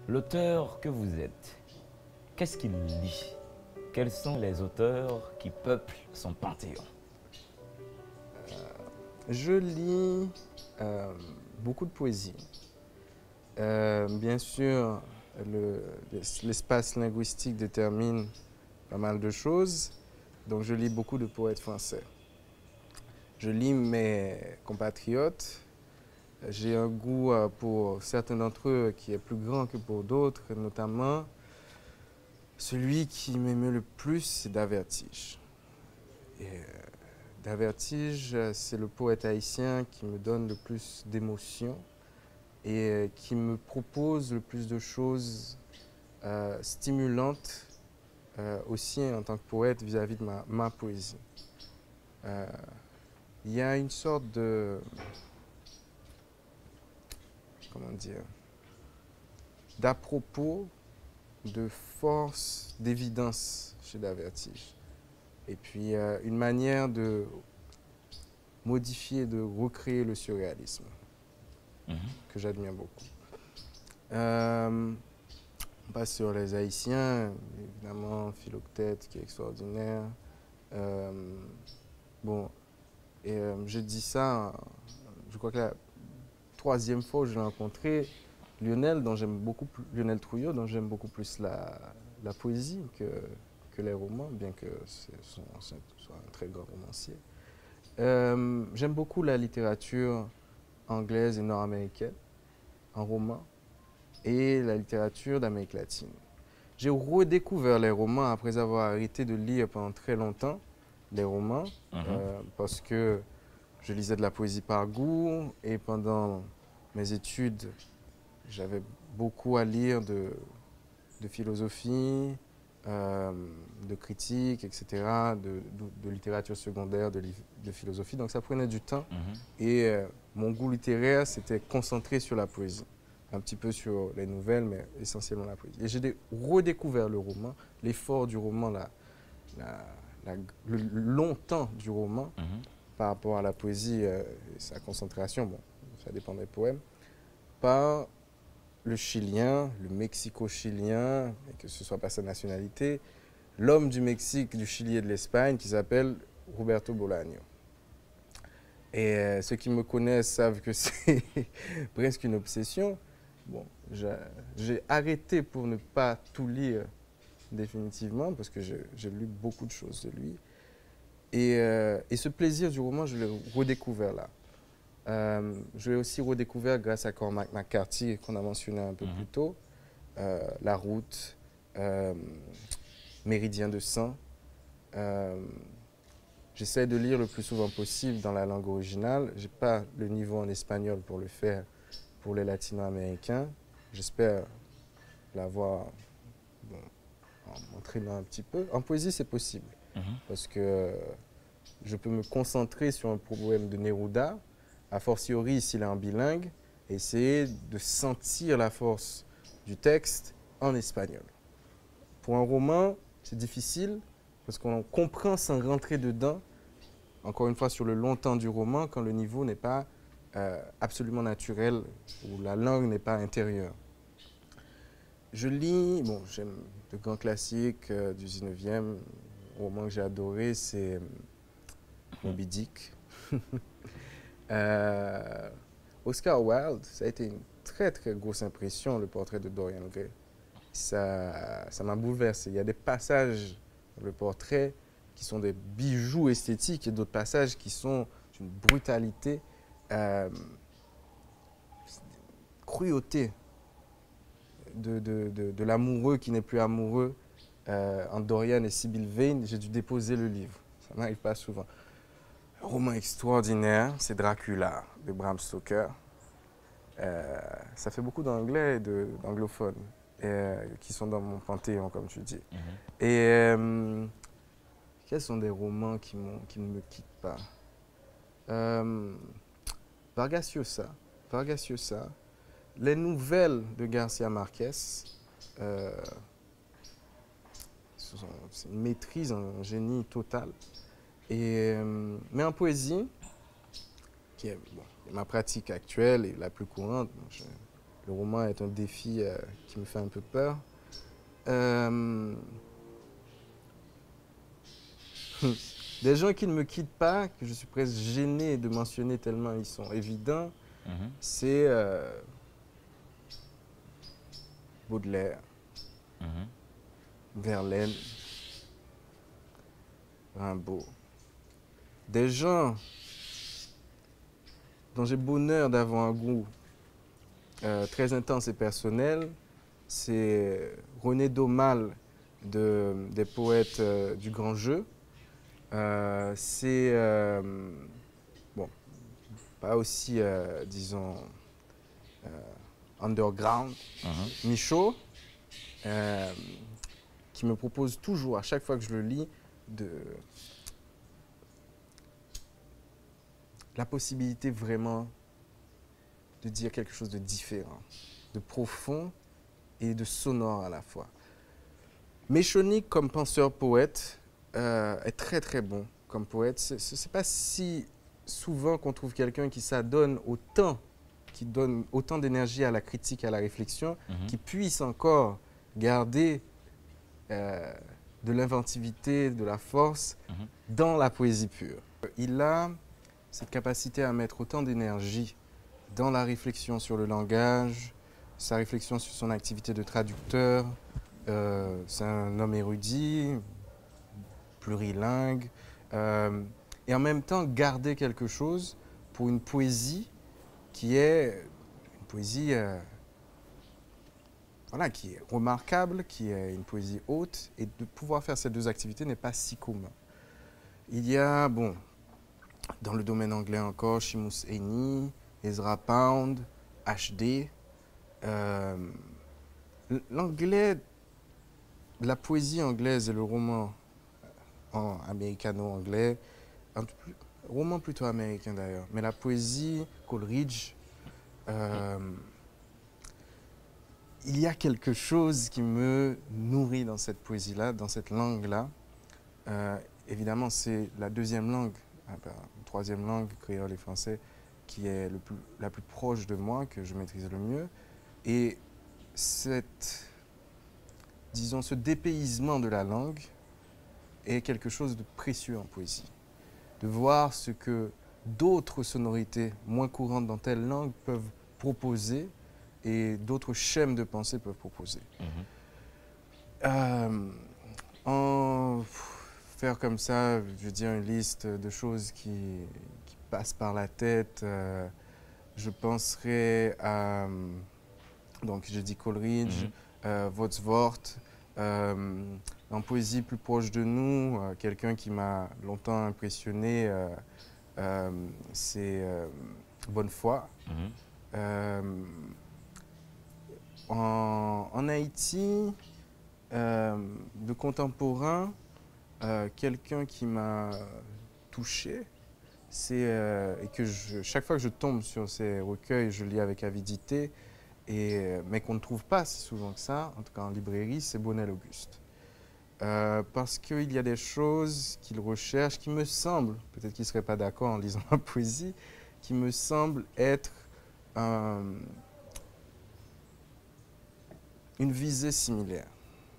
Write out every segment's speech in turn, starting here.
L'auteur que vous êtes, qu'est-ce qu'il lit? Quels sont les auteurs qui peuplent son panthéon? Je lis beaucoup de poésie. Bien sûr, l'espace linguistique détermine pas mal de choses, donc je lis beaucoup de poètes français. Je lis mes compatriotes. J'ai un goût pour certains d'entre eux qui est plus grand que pour d'autres, notamment celui qui m'émeut le plus, c'est Davertige. Davertige, c'est le poète haïtien qui me donne le plus d'émotions et qui me propose le plus de choses stimulantes aussi en tant que poète vis-à-vis de ma poésie. Il y a une sorte de, comment dire, d'à-propos, de force, d'évidence chez Davertige. Et puis une manière de modifier, de recréer le surréalisme, que j'admire beaucoup. On passe sur les Haïtiens, évidemment, Philoctète qui est extraordinaire. Je dis ça, je crois que la troisième fois où je l'ai rencontré, Lionel Trouillot, dont j'aime beaucoup plus la poésie que les romans, bien que ce soit un très grand romancier. J'aime beaucoup la littérature anglaise et nord-américaine, en roman, et la littérature d'Amérique latine. J'ai redécouvert les romans après avoir arrêté de lire pendant très longtemps les romans, parce que je lisais de la poésie par goût, et pendant mes études, j'avais beaucoup à lire de philosophie, de critique, etc., de littérature secondaire, de philosophie. Donc ça prenait du temps. Et mon goût littéraire s'était concentré sur la poésie. Un petit peu sur les nouvelles, mais essentiellement la poésie. Et j'ai redécouvert le roman, l'effort du roman, le long temps du roman par rapport à la poésie et sa concentration. Bon, ça dépend des poèmes. Par le Chilien, le Mexico-Chilien, et que ce soit par sa nationalité, l'homme du Mexique, du Chili et de l'Espagne qui s'appelle Roberto Bolaño. Et ceux qui me connaissent savent que c'est presque une obsession. Bon, j'ai arrêté pour ne pas tout lire définitivement parce que j'ai lu beaucoup de choses de lui. Et ce plaisir du roman, je l'ai redécouvert là. Je l'ai aussi redécouvert grâce à Cormac McCarthy qu'on a mentionné un peu plus tôt. La route, Méridien de sang. J'essaie de lire le plus souvent possible dans la langue originale. Je n'ai pas le niveau en espagnol pour le faire pour les latino-américains. J'espère l'avoir en m'entraînant un petit peu. En poésie, c'est possible parce que je peux me concentrer sur un poème de Neruda, a fortiori s'il est en bilingue, et essayer de sentir la force du texte en espagnol. Pour un roman, c'est difficile parce qu'on comprend sans rentrer dedans, encore une fois sur le long temps du roman, quand le niveau n'est pas absolument naturel ou la langue n'est pas intérieure. Je lis, j'aime de grands classiques du 19e. Le roman que j'ai adoré, c'est Moby Dick. Oscar Wilde, ça a été une très très grosse impression, le portrait de Dorian Gray. Ça m'a bouleversé. Il y a des passages dans le portrait qui sont des bijoux esthétiques et d'autres passages qui sont d'une brutalité, cruauté de l'amoureux qui n'est plus amoureux. En Dorian et Sibyl Vane, j'ai dû déposer le livre. Ça n'arrive pas souvent. Un roman extraordinaire, c'est Dracula de Bram Stoker. Ça fait beaucoup d'anglais et d'anglophones qui sont dans mon panthéon, comme tu dis. Et quels sont des romans qui ne me quittent pas? Vargas Llosa. Les nouvelles de Garcia Marquez. C'est une maîtrise, un génie total. Mais en poésie, qui est ma pratique actuelle et la plus courante, le roman est un défi qui me fait un peu peur. Euh, Des gens qui ne me quittent pas, que je suis presque gêné de mentionner tellement ils sont évidents, Mhm. c'est Baudelaire, Mhm. Verlaine, Rimbaud. Des gens dont j'ai le bonheur d'avoir un goût très intense et personnel, c'est René Daumal des poètes du grand jeu. C'est, bon, pas aussi, disons, underground, Mhm. Michaud, euh, qui me propose toujours, à chaque fois que je le lis, de la possibilité vraiment de dire quelque chose de différent, de profond et de sonore à la fois. Méchonique comme penseur-poète est très très bon comme poète. Ce n'est pas si souvent qu'on trouve quelqu'un qui s'adonne autant, qui donne autant d'énergie à la critique, à la réflexion, Mhm. qui puisse encore garder de l'inventivité, de la force Mhm. dans la poésie pure. Il a cette capacité à mettre autant d'énergie dans la réflexion sur le langage, sa réflexion sur son activité de traducteur. C'est un homme érudit, plurilingue, et en même temps garder quelque chose pour une poésie qui est une poésie voilà, qui est remarquable, qui est une poésie haute, et de pouvoir faire ces deux activités n'est pas si commun. Il y a, bon, dans le domaine anglais encore, Seamus Heaney, Ezra Pound, HD. L'anglais, la poésie anglaise et le roman américano-anglais, roman plutôt américain d'ailleurs, mais la poésie, Coleridge, il y a quelque chose qui me nourrit dans cette poésie-là, dans cette langue-là. Évidemment, c'est la deuxième langue, troisième langue, créole et français, qui est la plus proche de moi, que je maîtrise le mieux. Et disons, ce dépaysement de la langue est quelque chose de précieux en poésie. De voir ce que d'autres sonorités moins courantes dans telle langue peuvent proposer et d'autres schèmes de pensée peuvent proposer. Mhm. Faire comme ça, je veux dire, une liste de choses qui passent par la tête, je penserais à, donc j'ai dit Coleridge, Mhm. Wordsworth, en poésie plus proche de nous, quelqu'un qui m'a longtemps impressionné, c'est Bonnefoy. Mhm. En Haïti, de contemporain, quelqu'un qui m'a touché, et que chaque fois que je tombe sur ces recueils, je lis avec avidité, mais qu'on ne trouve pas si souvent que ça, en tout cas en librairie, c'est Bonnel-Auguste. Parce qu'il y a des choses qu'il recherche qui me semblent, peut-être qu'il ne serait pas d'accord en lisant la poésie, qui me semblent être une visée similaire.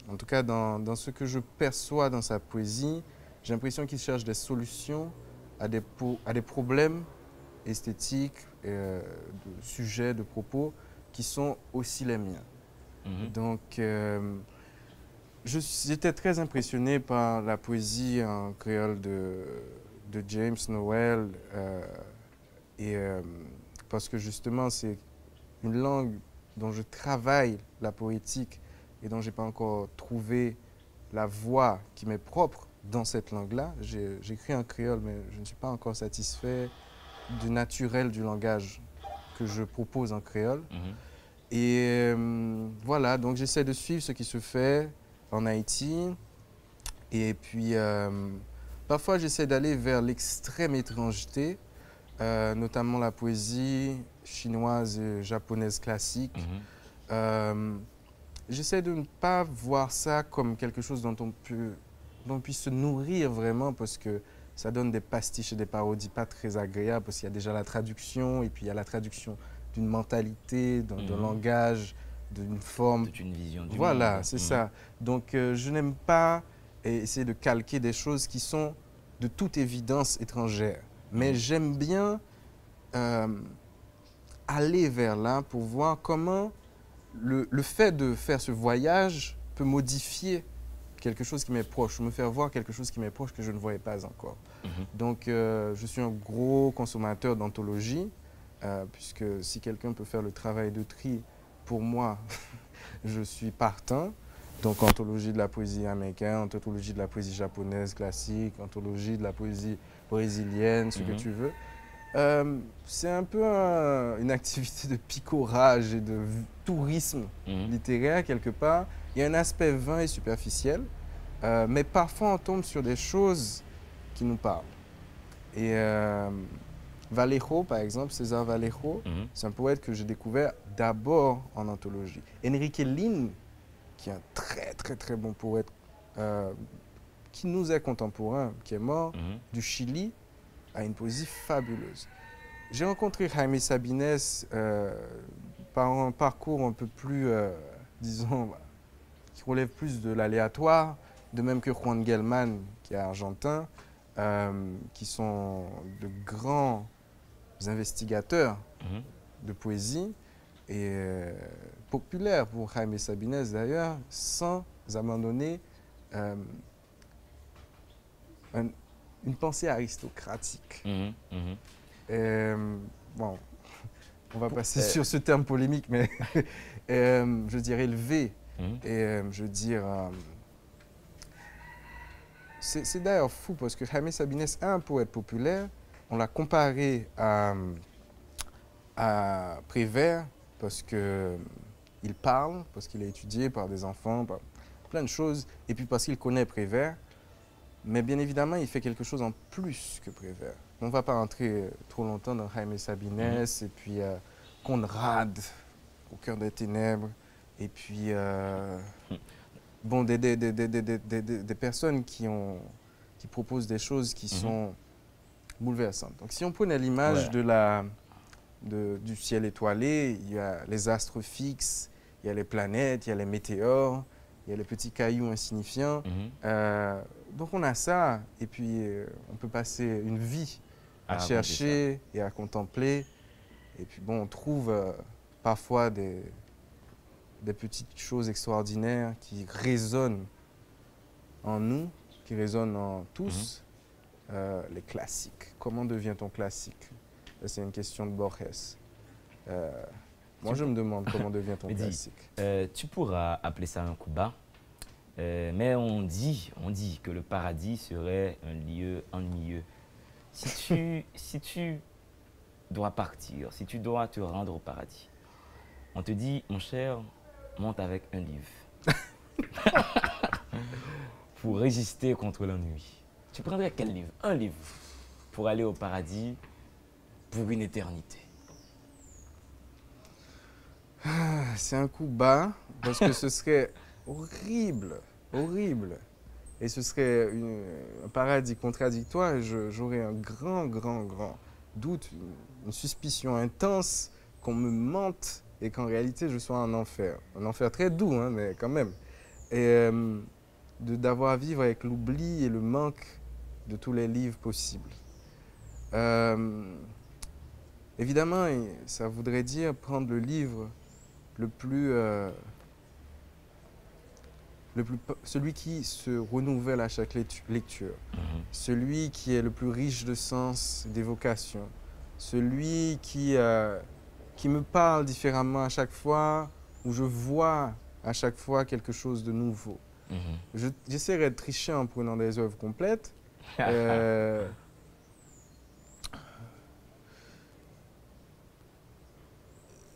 En tout cas, dans ce que je perçois dans sa poésie, j'ai l'impression qu'il cherche des solutions à des problèmes esthétiques, de sujets, de propos, qui sont aussi les miens. Mhm. Donc, j'étais très impressionné par la poésie en créole de James Noel, parce que justement, c'est une langue dont je travaille la poétique et dont je n'ai pas encore trouvé la voix qui m'est propre dans cette langue-là. J'écris en créole, mais je ne suis pas encore satisfait du naturel du langage que je propose en créole. Mhm. Et voilà, donc j'essaie de suivre ce qui se fait en Haïti. Et puis, parfois, j'essaie d'aller vers l'extrême étrangeté, notamment la poésie chinoise et japonaise classique. Mhm. J'essaie de ne pas voir ça comme quelque chose dont on puisse se nourrir vraiment, parce que ça donne des pastiches et des parodies pas très agréables, parce qu'il y a déjà la traduction, et puis il y a la traduction d'une mentalité, d'un langage, d'une forme. Toute une vision du Voilà, monde. c'est ça. Donc, je n'aime pas essayer de calquer des choses qui sont de toute évidence étrangères. Mais j'aime bien aller vers là pour voir comment le fait de faire ce voyage peut modifier quelque chose qui m'est proche, me faire voir quelque chose qui m'est proche que je ne voyais pas encore. Donc, je suis un gros consommateur d'anthologie, puisque si quelqu'un peut faire le travail de tri pour moi, je suis partant. Donc, anthologie de la poésie américaine, anthologie de la poésie japonaise classique, anthologie de la poésie brésilienne, ce que tu veux. C'est un peu une activité de picorage et de tourisme littéraire quelque part. Il y a un aspect vain et superficiel, mais parfois on tombe sur des choses qui nous parlent. Et Vallejo, par exemple, César Vallejo, c'est un poète que j'ai découvert d'abord en anthologie. Enrique Lin, qui est un très très très bon poète qui nous est contemporain, qui est mort, du Chili, a une poésie fabuleuse. J'ai rencontré Jaime Sabines par un parcours un peu plus, disons, qui relève plus de l'aléatoire, de même que Juan Gelman, qui est argentin, qui sont de grands investigateurs de poésie et populaires pour Jaime Sabines d'ailleurs, sans abandonner une pensée aristocratique. Bon, on va passer sur ce terme polémique, mais je dirais élevé. Et je veux dire, c'est d'ailleurs fou parce que Jaime Sabines est un poète populaire. On l'a comparé à Prévert parce qu'il parle, parce qu'il est étudié par des enfants, par plein de choses, et puis parce qu'il connaît Prévert. Mais bien évidemment, il fait quelque chose en plus que Prévert. On ne va pas entrer trop longtemps dans Jaime Sabines et puis Conrad, au cœur des ténèbres, et puis bon, des personnes qui proposent des choses qui sont bouleversantes. Donc si on prenait l'image du ciel étoilé, il y a les astres fixes, il y a les planètes, il y a les météores, il y a les petits cailloux insignifiants. Donc on a ça, et puis on peut passer une vie à chercher et à contempler. Et puis bon, on trouve parfois des petites choses extraordinaires qui résonnent en nous, qui résonnent en tous. Les classiques. Comment devient-on classique? C'est une question de Borges. Moi, je me demande comment devient-on classique. Tu pourras appeler ça un coup bas, mais on dit que le paradis serait un lieu ennuyeux. Si tu dois partir, si tu dois te rendre au paradis, on te dit, mon cher, monte avec un livre pour résister contre l'ennui. Tu prendrais quel livre? Un livre pour aller au paradis pour une éternité. C'est un coup bas parce que ce serait horrible, horrible. Et ce serait un paradis contradictoire et j'aurais un grand doute, une suspicion intense qu'on me mente et qu'en réalité je sois en enfer. Un enfer très doux, hein, mais quand même. Et d'avoir à vivre avec l'oubli et le manque de tous les livres possibles. Évidemment, ça voudrait dire prendre le livre celui qui se renouvelle à chaque lecture, celui qui est le plus riche de sens, d'évocation, celui qui me parle différemment à chaque fois, où je vois à chaque fois quelque chose de nouveau. J'essaierai de tricher en prenant des œuvres complètes.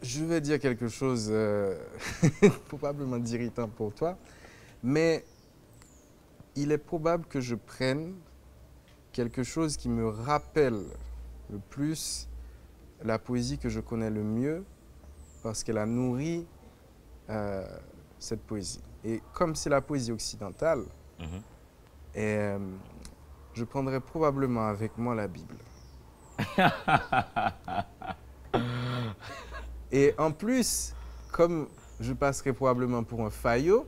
Je vais dire quelque chose probablement d'irritant pour toi, mais il est probable que je prenne quelque chose qui me rappelle le plus la poésie que je connais le mieux, parce qu'elle a nourri cette poésie. Et comme c'est la poésie occidentale, je prendrais probablement avec moi la Bible. Et en plus, comme je passerai probablement pour un faillot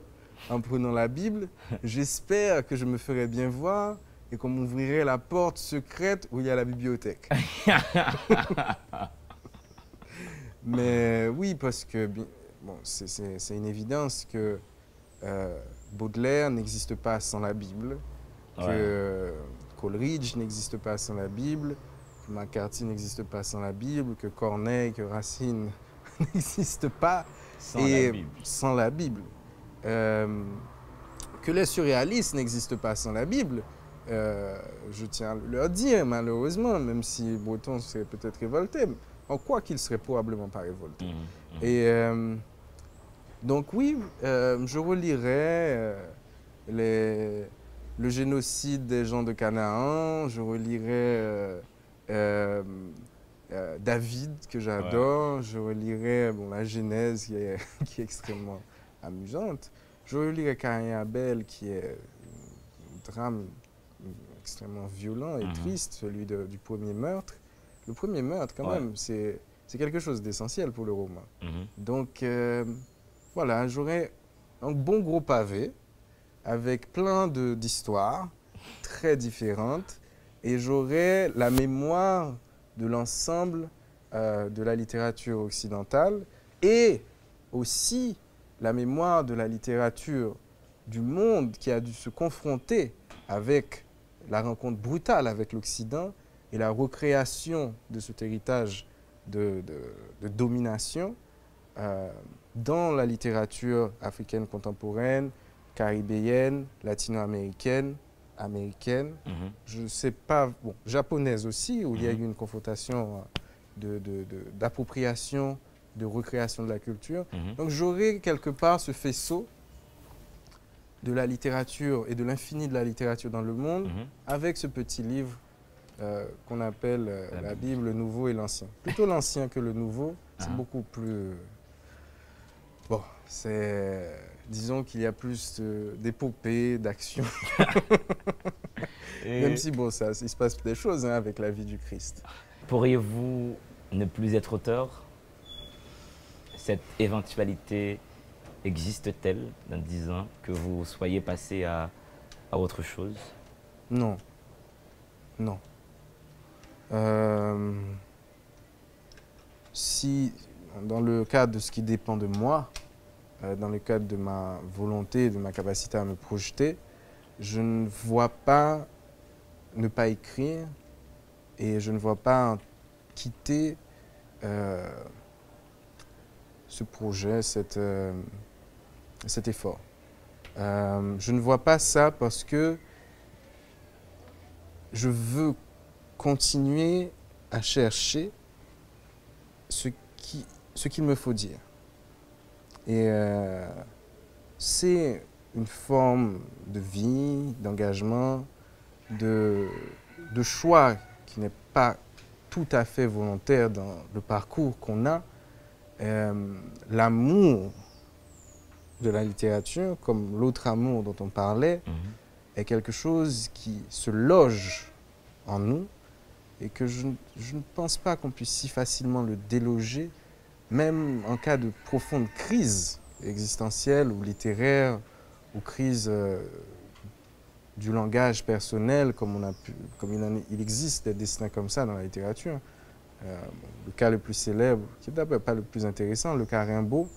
en prenant la Bible, j'espère que je me ferai bien voir et qu'on m'ouvrirait la porte secrète où il y a la bibliothèque. Mais oui, parce que bon, c'est une évidence que Baudelaire n'existe pas sans la Bible, que Coleridge n'existe pas sans la Bible, que McCarthy n'existe pas sans la Bible, que Corneille, que Racine n'existent pas sans la Bible. Que les surréalistes n'existent pas sans la Bible, je tiens à le dire malheureusement, même si Breton serait peut-être révolté, en quoi qu'il serait probablement pas révolté. Et donc oui, je relirai le génocide des gens de Canaan, je relirai David, que j'adore, je relirai la Genèse, qui est extrêmement amusante. Je relirai Caïn et Abel, qui est un drame extrêmement violent et triste, celui du premier meurtre. Le premier meurtre, quand même, c'est quelque chose d'essentiel pour le roman. Donc, voilà, j'aurai un bon gros pavé avec plein d'histoires très différentes et j'aurai la mémoire de l'ensemble de la littérature occidentale et aussi la mémoire de la littérature du monde qui a dû se confronter avec la rencontre brutale avec l'Occident et la recréation de cet héritage de domination dans la littérature africaine contemporaine, caribéenne, latino-américaine, américaine, je ne sais pas, bon, japonaise aussi, où il y a eu une confrontation d'appropriation, de recréation de la culture. Donc j'aurai quelque part ce faisceau de la littérature et de l'infini de la littérature dans le monde avec ce petit livre qu'on appelle la Bible, le Nouveau et l'Ancien. Plutôt l'Ancien que le Nouveau, c'est beaucoup plus... Bon, c'est... Disons qu'il y a plus d'épopées, d'action. Même si, bon, il se passe des choses avec la vie du Christ. Pourriez-vous ne plus être auteur? Cette éventualité existe-t-elle dans 10 ans, que vous soyez passé à autre chose? Non. Non. Si, dans le cadre de ce qui dépend de moi, dans le cadre de ma volonté, de ma capacité à me projeter, je ne vois pas ne pas écrire et je ne vois pas quitter ce projet, cet effort. Je ne vois pas ça parce que je veux continuer à chercher ce qu'il me faut dire. Et c'est une forme de vie, d'engagement, de choix qui n'est pas tout à fait volontaire dans le parcours qu'on a. L'amour de la littérature, comme l'autre amour dont on parlait, est quelque chose qui se loge en nous et que je ne pense pas qu'on puisse si facilement le déloger, même en cas de profonde crise existentielle ou littéraire, ou crise du langage personnel, comme il existe des destins comme ça dans la littérature. Le cas le plus célèbre, qui n'est d'abord pas le plus intéressant, le cas Rimbaud.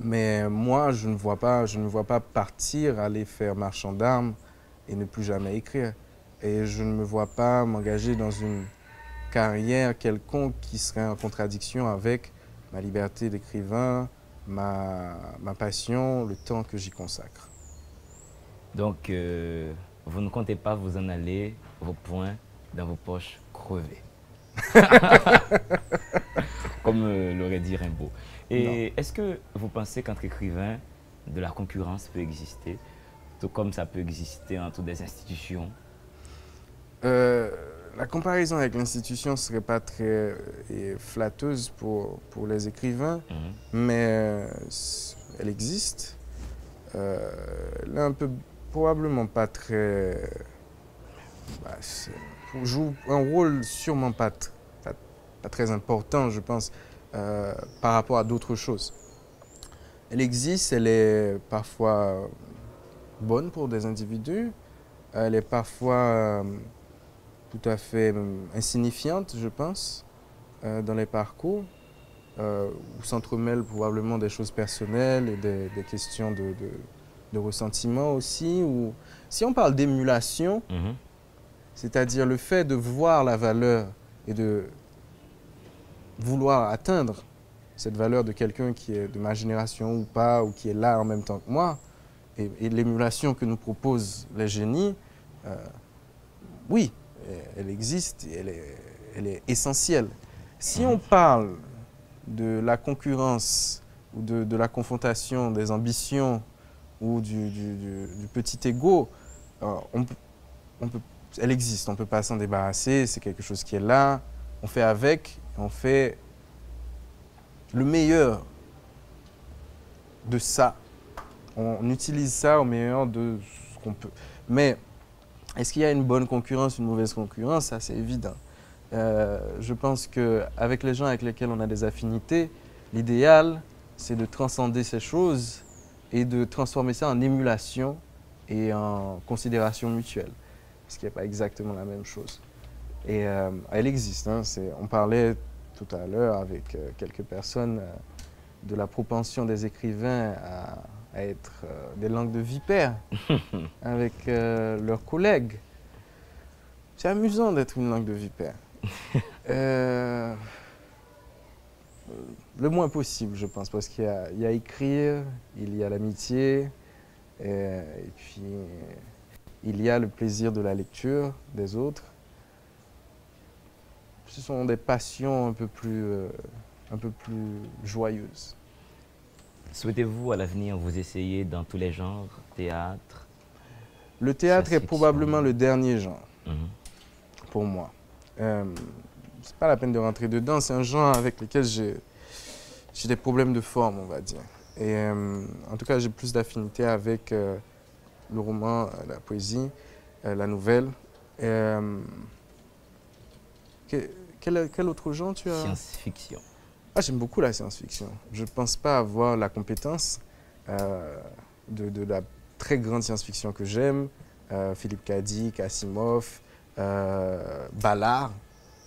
Mais moi, je ne vois pas partir, aller faire marchand d'armes et ne plus jamais écrire. Et je ne me vois pas m'engager dans une carrière quelconque qui serait en contradiction avec ma liberté d'écrivain, ma passion, le temps que j'y consacre. Donc, vous ne comptez pas vous en aller, vos poings dans vos poches crevées. Comme l'aurait dit Rimbaud. Et est-ce que vous pensez qu'entre écrivains, de la concurrence peut exister, tout comme ça peut exister entre des institutions? La comparaison avec l'institution ne serait pas très flatteuse pour les écrivains, mais elle existe. Elle est un peu, probablement pas très... joue un rôle sûrement pas très important, je pense, par rapport à d'autres choses. Elle existe, elle est parfois bonne pour des individus, elle est parfois tout à fait insignifiante, je pense, dans les parcours, où s'entremêlent probablement des choses personnelles et des questions de ressentiment aussi. Ou, si on parle d'émulation, c'est-à-dire le fait de voir la valeur et de vouloir atteindre cette valeur de quelqu'un qui est de ma génération ou pas, ou qui est là en même temps que moi, et l'émulation que nous proposent les génies, oui, elle existe et elle est essentielle. Si on parle de la concurrence ou de la confrontation des ambitions ou du petit ego, elle existe, on ne peut pas s'en débarrasser, c'est quelque chose qui est là, on fait avec, on fait le meilleur de ça. On utilise ça au meilleur de ce qu'on peut. Mais est-ce qu'il y a une bonne concurrence, une mauvaise concurrence? Ça, c'est évident. Je pense qu'avec les gens avec lesquels on a des affinités, l'idéal, c'est de transcender ces choses et de transformer ça en émulation et en considération mutuelle. Ce qui n'est pas exactement la même chose. Et elle existe. Hein, on parlait tout à l'heure avec quelques personnes de la propension des écrivains à être des langues de vipère avec leurs collègues. C'est amusant d'être une langue de vipère. Le moins possible, je pense, parce qu'il y a écrire, il y a l'amitié, et puis il y a le plaisir de la lecture des autres. Ce sont des passions un peu plus joyeuses. Souhaitez-vous à l'avenir vous essayer dans tous les genres, théâtre? Le théâtre est probablement le dernier genre pour moi. C'est pas la peine de rentrer dedans, c'est un genre avec lequel j'ai des problèmes de forme, on va dire. Et en tout cas, j'ai plus d'affinité avec le roman, la poésie, la nouvelle. Quel autre genre tu as? Science-fiction. Ah, j'aime beaucoup la science-fiction. Je ne pense pas avoir la compétence de la très grande science-fiction que j'aime. Philippe K. Dick, Asimov, Ballard,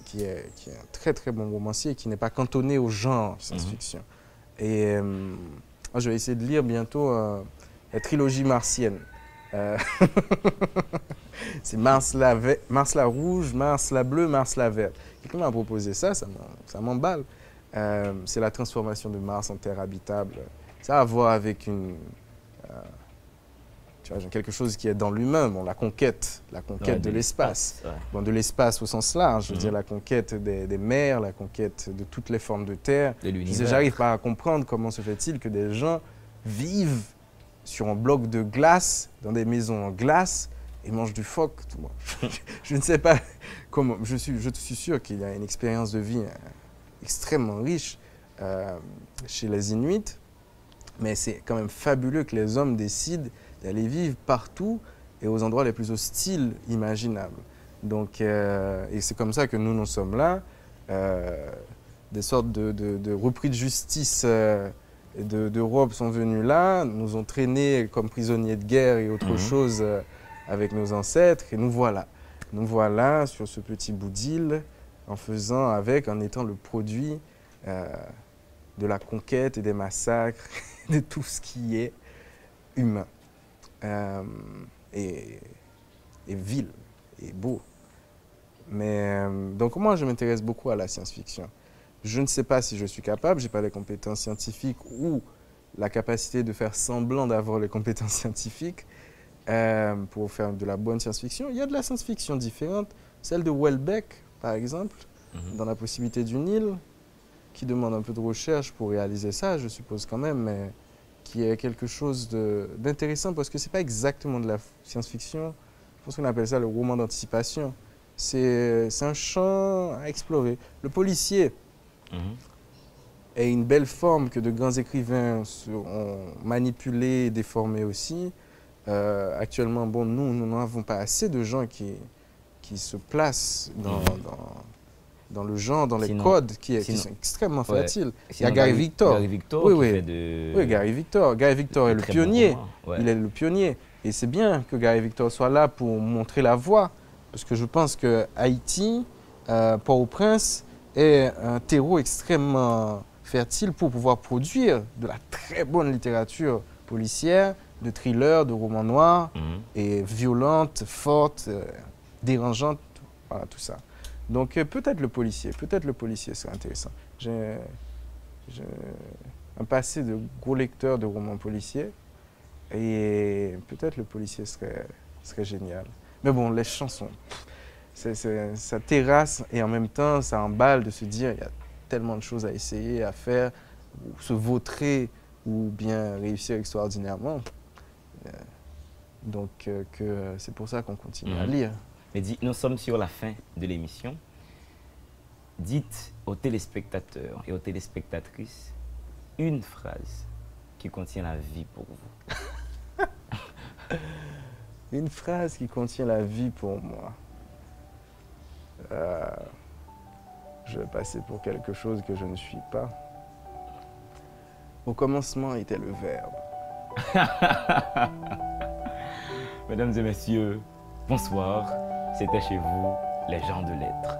qui est un très très bon romancier et qui n'est pas cantonné au genre science-fiction. Et je vais essayer de lire bientôt la trilogie martienne. C'est Mars la rouge, Mars la bleue, Mars la verte. Quelqu'un m'a proposé ça m'emballe. C'est la transformation de Mars en terre habitable. Ça a à voir avec quelque chose qui est dans l'humain, bon, la conquête de l'espace. Ouais. Bon, de l'espace au sens large, je veux dire la conquête des mers, la conquête de toutes les formes de terre. J'arrive pas à comprendre comment se fait-il que des gens vivent sur un bloc de glace, dans des maisons en glace, et mangent du phoque. Je ne sais pas comment. Je suis sûr qu'il y a une expérience de vie extrêmement riche chez les Inuits, mais c'est quand même fabuleux que les hommes décident d'aller vivre partout et aux endroits les plus hostiles imaginables. Donc, et c'est comme ça que nous sommes là, des sortes de repris de justice d'Europe sont venus là, nous ont traînés comme prisonniers de guerre et autre chose avec nos ancêtres, et nous voilà sur ce petit bout d'île en étant le produit de la conquête et des massacres, de tout ce qui est humain. Et vil et beau. Mais donc moi, je m'intéresse beaucoup à la science-fiction. Je ne sais pas si je suis capable, je n'ai pas les compétences scientifiques ou la capacité de faire semblant d'avoir les compétences scientifiques pour faire de la bonne science-fiction. Il y a de la science-fiction différente, celle de Houellebecq, par exemple, dans La possibilité d'une île, qui demande un peu de recherche pour réaliser ça, je suppose quand même, mais qui est quelque chose d'intéressant parce que ce n'est pas exactement de la science-fiction. Je pense qu'on appelle ça le roman d'anticipation. C'est un champ à explorer. Le policier est une belle forme que de grands écrivains ont manipulée et déformée aussi. Actuellement, bon, nous n'avons pas assez de gens qui se placent dans le genre, dans les Sinon- codes qui sinon- sont extrêmement Ouais. fertiles. Il y Sinon, a Gary Victor. Gary Victor Oui, qui oui. fait de... Oui, Gary Victor. Gary Victor est le très bons pionnier. romans, ouais. Il est le pionnier. Et c'est bien que Gary Victor soit là pour montrer la voie. Parce que je pense que Haïti, Port-au-Prince, est un terreau extrêmement fertile pour pouvoir produire de la très bonne littérature policière, de thrillers, de romans noirs, Mhm. et violente, forte, dérangeante, voilà, tout ça. Donc peut-être le policier serait intéressant. J'ai un passé de gros lecteur de romans policiers et peut-être le policier serait génial. Mais bon, les chansons, ça terrasse et en même temps ça emballe de se dire il y a tellement de choses à essayer, à faire, ou se vautrer ou bien réussir extraordinairement. Donc c'est pour ça qu'on continue à Mhm. lire. Mais nous sommes sur la fin de l'émission. Dites aux téléspectateurs et aux téléspectatrices une phrase qui contient la vie pour vous. Une phrase qui contient la vie pour moi. Je vais passer pour quelque chose que je ne suis pas. Au commencement était le Verbe. Mesdames et messieurs, bonsoir. C'était chez vous, les gens de lettres.